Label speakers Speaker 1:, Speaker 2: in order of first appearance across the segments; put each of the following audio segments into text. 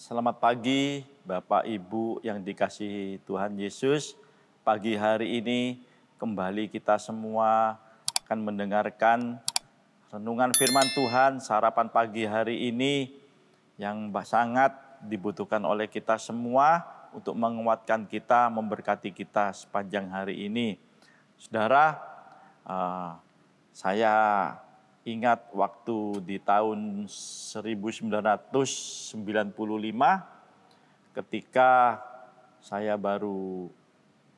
Speaker 1: Selamat pagi Bapak Ibu yang dikasihi Tuhan Yesus. Pagi hari ini kembali kita semua akan mendengarkan renungan firman Tuhan sarapan pagi hari ini yang sangat dibutuhkan oleh kita semua untuk menguatkan kita, memberkati kita sepanjang hari ini. Saudara, saya ingat waktu di tahun 1995 ketika saya baru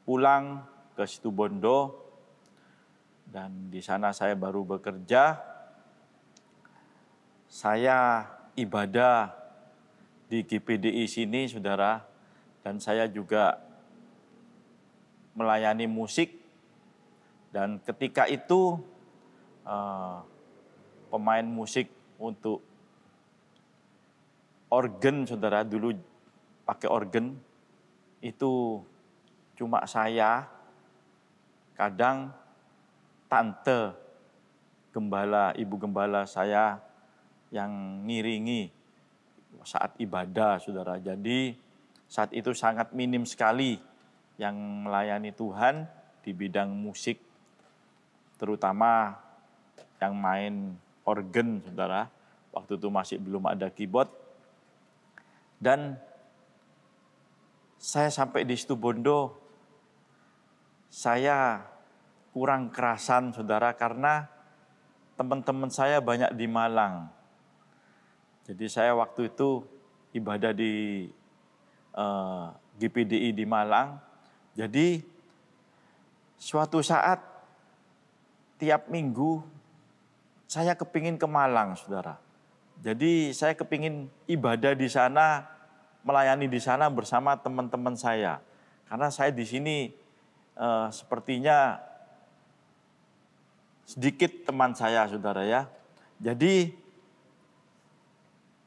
Speaker 1: pulang ke Situbondo dan di sana saya baru bekerja. Saya ibadah di GPDI sini, saudara, dan saya juga melayani musik. Dan ketika itu pemain musik untuk organ, saudara, dulu pakai organ, itu cuma saya, kadang tante gembala, ibu gembala saya yang ngiringi saat ibadah, saudara. Jadi saat itu sangat minim sekali yang melayani Tuhan di bidang musik, terutama yang main organ, saudara. Waktu itu masih belum ada keyboard. Dan saya sampai di Situbondo, saya kurang kerasan, saudara, karena teman-teman saya banyak di Malang. Jadi saya waktu itu ibadah di GPDI di Malang. Jadi suatu saat tiap minggu saya kepingin ke Malang, saudara. Jadi saya kepingin ibadah di sana, melayani di sana bersama teman-teman saya. Karena saya di sini sepertinya sedikit teman saya, saudara ya. Jadi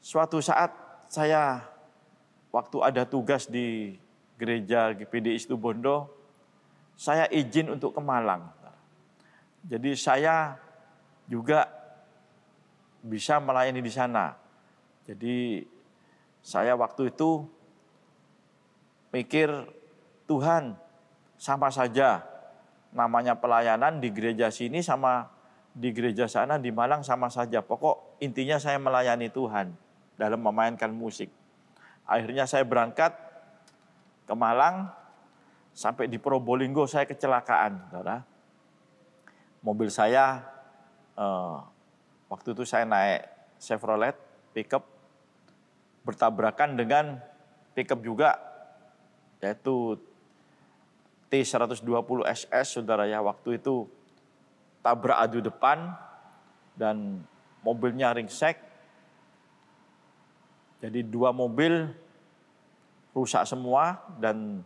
Speaker 1: suatu saat saya waktu ada tugas di gereja GPDI Situbondo, saya izin untuk ke Malang. Jadi saya juga bisa melayani di sana. Jadi saya waktu itu mikir, Tuhan, sama saja namanya pelayanan di gereja sini sama di gereja sana di Malang sama saja. Pokok intinya saya melayani Tuhan dalam memainkan musik. Akhirnya saya berangkat ke Malang, sampai di Probolinggo saya kecelakaan, saudara. Mobil saya, waktu itu saya naik Chevrolet pickup, bertabrakan dengan pickup juga, yaitu T120 SS, saudara ya. Waktu itu tabrak adu depan dan mobilnya ringsek. Jadi dua mobil rusak semua dan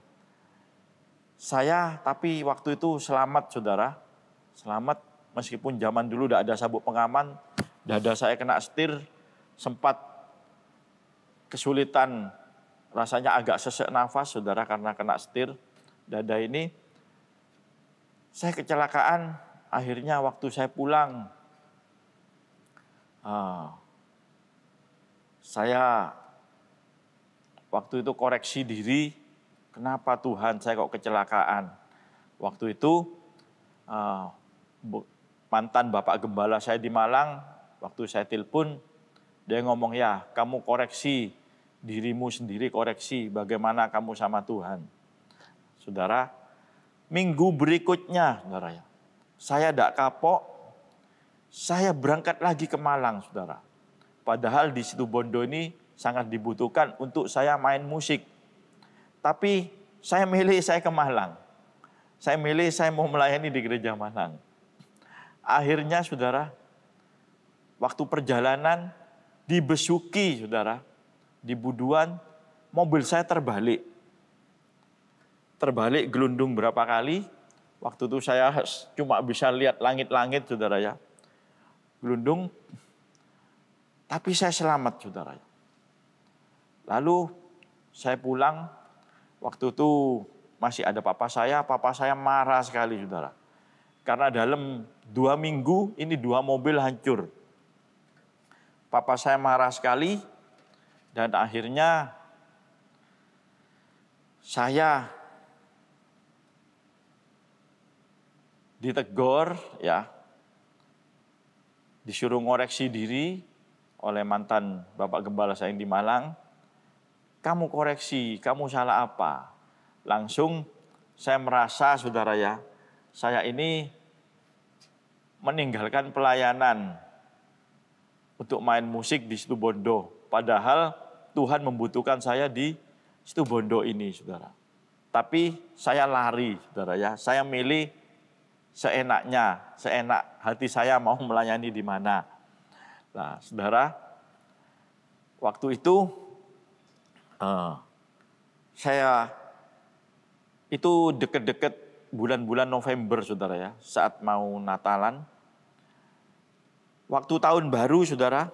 Speaker 1: saya tapi waktu itu selamat, saudara. Selamat meskipun zaman dulu udah ada sabuk pengaman, dada saya kena setir, sempat kesulitan, rasanya agak sesek nafas, saudara, karena kena setir dada ini. Saya kecelakaan, akhirnya waktu saya pulang, saya waktu itu koreksi diri, kenapa Tuhan saya kok kecelakaan. Waktu itu mantan Bapak Gembala saya di Malang, waktu saya telepon, dia ngomong, ya kamu koreksi dirimu sendiri, koreksi bagaimana kamu sama Tuhan. Saudara, minggu berikutnya, saudara ya, saya tidak kapok, saya berangkat lagi ke Malang, saudara. Padahal di Situbondo ini sangat dibutuhkan untuk saya main musik. Tapi saya milih saya ke Malang. Saya milih saya mau melayani di gereja Malang. Akhirnya, saudara, waktu perjalanan di Besuki, saudara, di Buduan, mobil saya terbalik. Terbalik gelundung berapa kali. Waktu itu saya cuma bisa lihat langit-langit, saudara ya. Gelundung. Tapi saya selamat, saudara. Lalu saya pulang, waktu itu masih ada papa saya marah sekali, saudara. Karena dalam 2 minggu ini 2 mobil hancur. Papa saya marah sekali dan akhirnya saya ditegur, ya, disuruh ngoreksi diri oleh mantan Bapak Gembala saya yang di Malang. Kamu koreksi, kamu salah apa? Langsung saya merasa, saudara ya, saya ini meninggalkan pelayanan untuk main musik di Situbondo. Padahal Tuhan membutuhkan saya di Situbondo ini, saudara. Tapi saya lari, saudara ya. Saya milih seenaknya, seenak hati saya mau melayani di mana. Nah, saudara, waktu itu saya itu deket-deket bulan-bulan November, saudara ya, saat mau Natalan. Waktu tahun baru, saudara,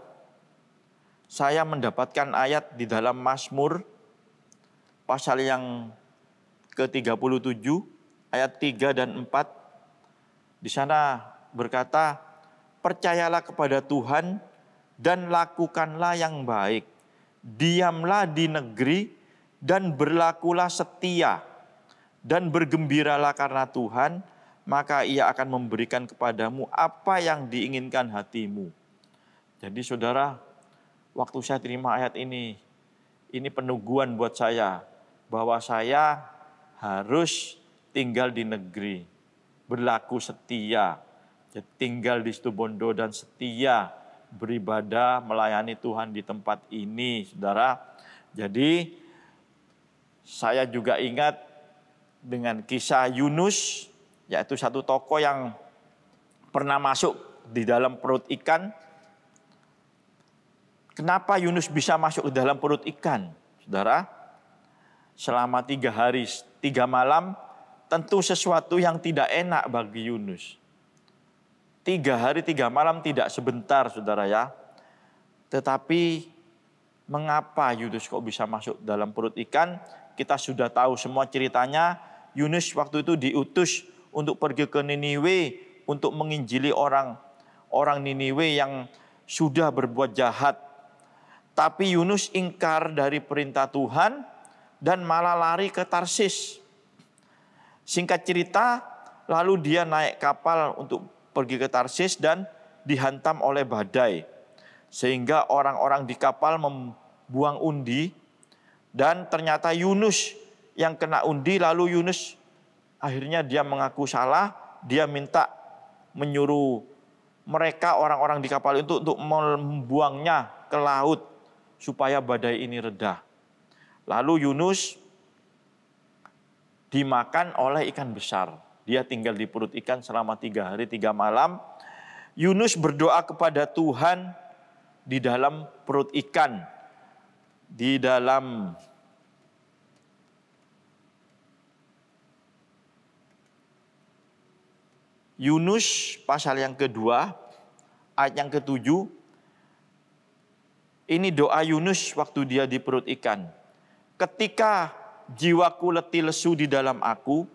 Speaker 1: saya mendapatkan ayat di dalam Mazmur pasal yang ke-37, ayat 3 dan 4. Di sana berkata, percayalah kepada Tuhan dan lakukanlah yang baik. Diamlah di negeri dan berlakulah setia. Dan bergembiralah karena Tuhan, maka Ia akan memberikan kepadamu apa yang diinginkan hatimu. Jadi saudara, waktu saya terima ayat ini peneguhan buat saya, bahwa saya harus tinggal di negeri, berlaku setia, tinggal di Situbondo dan setia beribadah melayani Tuhan di tempat ini, saudara. Jadi saya juga ingat dengan kisah Yunus, yaitu satu tokoh yang pernah masuk di dalam perut ikan. Kenapa Yunus bisa masuk ke dalam perut ikan, saudara? Selama 3 hari 3 malam, tentu sesuatu yang tidak enak bagi Yunus. 3 hari 3 malam tidak sebentar, saudara ya. Tetapi mengapa Yunus kok bisa masuk dalam perut ikan? Kita sudah tahu semua ceritanya. Yunus waktu itu diutus untuk pergi ke Niniwe untuk menginjili orang Niniwe yang sudah berbuat jahat. Tapi Yunus ingkar dari perintah Tuhan dan malah lari ke Tarsis. Singkat cerita, lalu dia naik kapal untuk pergi ke Tarsis dan dihantam oleh badai. Sehingga orang-orang di kapal membuang undi dan ternyata Yunus yang kena undi. Lalu Yunus akhirnya dia mengaku salah, dia minta menyuruh mereka orang-orang di kapal itu untuk membuangnya ke laut supaya badai ini reda. Lalu Yunus dimakan oleh ikan besar. Dia tinggal di perut ikan selama 3 hari 3 malam. Yunus berdoa kepada Tuhan di dalam perut ikan. Di dalam Yunus pasal yang kedua, ayat yang ke-7. Ini doa Yunus waktu dia di perut ikan. Ketika jiwaku letih lesu di dalam aku,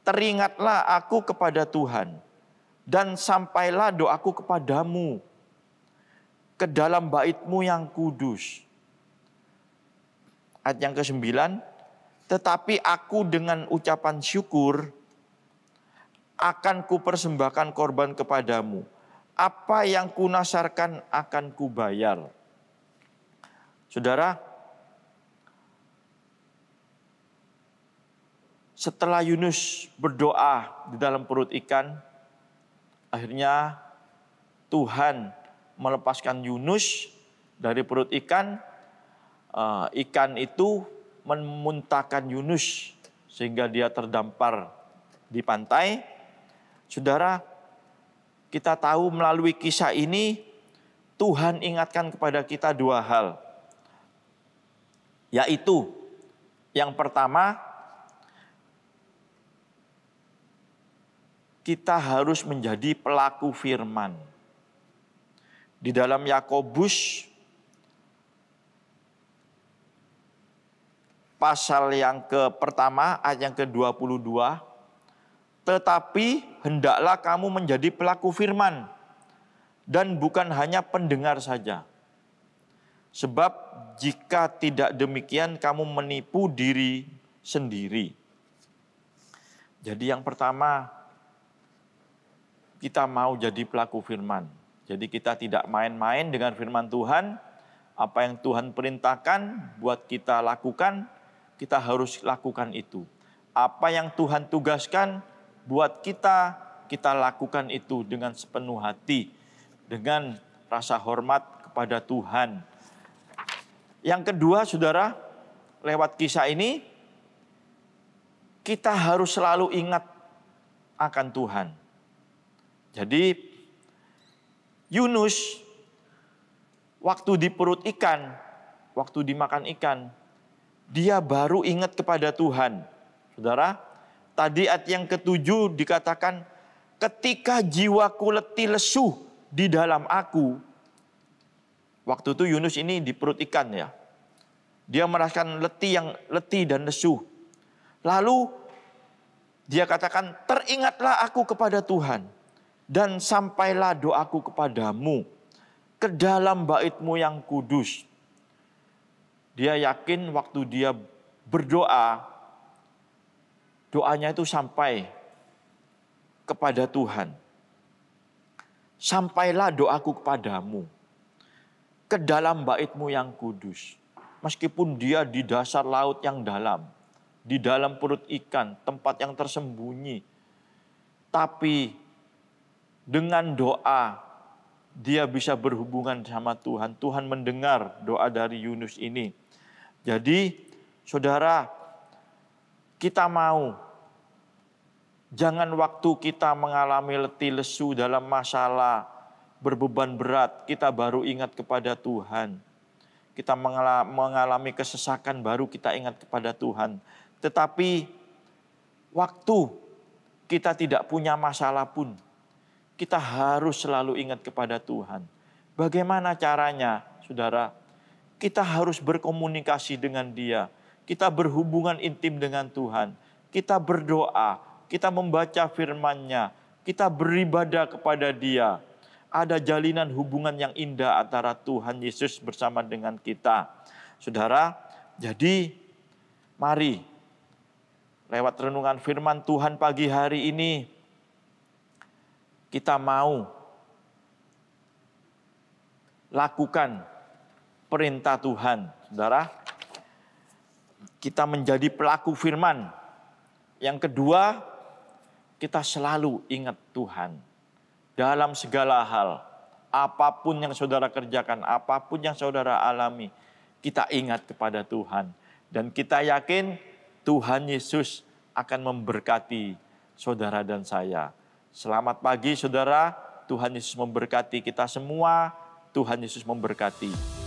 Speaker 1: teringatlah aku kepada Tuhan, dan sampailah doaku kepadamu, ke dalam bait-Mu yang kudus. Ayat yang ke-9, tetapi aku dengan ucapan syukur akan kupersembahkan korban kepadamu. Apa yang kunasarkan akan kubayar. Saudara, setelah Yunus berdoa di dalam perut ikan, akhirnya Tuhan melepaskan Yunus dari perut ikan. Ikan itu memuntahkan Yunus sehingga dia terdampar di pantai. Saudara, kita tahu melalui kisah ini Tuhan ingatkan kepada kita 2 hal. Yaitu yang pertama, kita harus menjadi pelaku firman. Di dalam Yakobus pasal yang pertama ayat yang ke-22, tetapi hendaklah kamu menjadi pelaku firman dan bukan hanya pendengar saja. Sebab jika tidak demikian kamu menipu diri sendiri. Jadi yang pertama, kita mau jadi pelaku firman. Jadi kita tidak main-main dengan firman Tuhan. Apa yang Tuhan perintahkan buat kita lakukan, kita harus lakukan itu. Apa yang Tuhan tugaskan buat kita lakukan itu dengan sepenuh hati, dengan rasa hormat kepada Tuhan. Yang kedua, saudara, lewat kisah ini, kita harus selalu ingat akan Tuhan. Jadi, Yunus, waktu di perut ikan, waktu dimakan ikan, dia baru ingat kepada Tuhan. Saudara, tadi ayat yang ke-7 dikatakan, ketika jiwaku letih lesu di dalam aku. Waktu itu Yunus ini di perut ikan ya. Dia merasakan letih dan lesu. Lalu dia katakan, teringatlah aku kepada Tuhan. Dan sampailah doaku kepadamu ke dalam bait-Mu yang kudus. Dia yakin waktu dia berdoa, doanya itu sampai kepada Tuhan. Sampailah doaku kepadamu ke dalam bait-Mu yang kudus. Meskipun dia di dasar laut yang dalam, di dalam perut ikan, tempat yang tersembunyi, tapi dengan doa dia bisa berhubungan sama Tuhan. Tuhan mendengar doa dari Yunus ini. Jadi, saudara, kita mau jangan waktu kita mengalami letih lesu dalam masalah berbeban berat, kita baru ingat kepada Tuhan. Kita mengalami kesesakan, baru kita ingat kepada Tuhan. Tetapi waktu kita tidak punya masalah pun, kita harus selalu ingat kepada Tuhan. Bagaimana caranya, saudara? Kita harus berkomunikasi dengan Dia. Kita berhubungan intim dengan Tuhan. Kita berdoa, kita membaca firman-Nya, kita beribadah kepada Dia. Ada jalinan hubungan yang indah antara Tuhan Yesus bersama dengan kita. Saudara, jadi mari lewat renungan firman Tuhan pagi hari ini, kita mau lakukan perintah Tuhan, saudara. Kita menjadi pelaku firman. Yang kedua, kita selalu ingat Tuhan. Dalam segala hal, apapun yang saudara kerjakan, apapun yang saudara alami, kita ingat kepada Tuhan. Dan kita yakin Tuhan Yesus akan memberkati saudara dan saya. Selamat pagi saudara, Tuhan Yesus memberkati kita semua, Tuhan Yesus memberkati.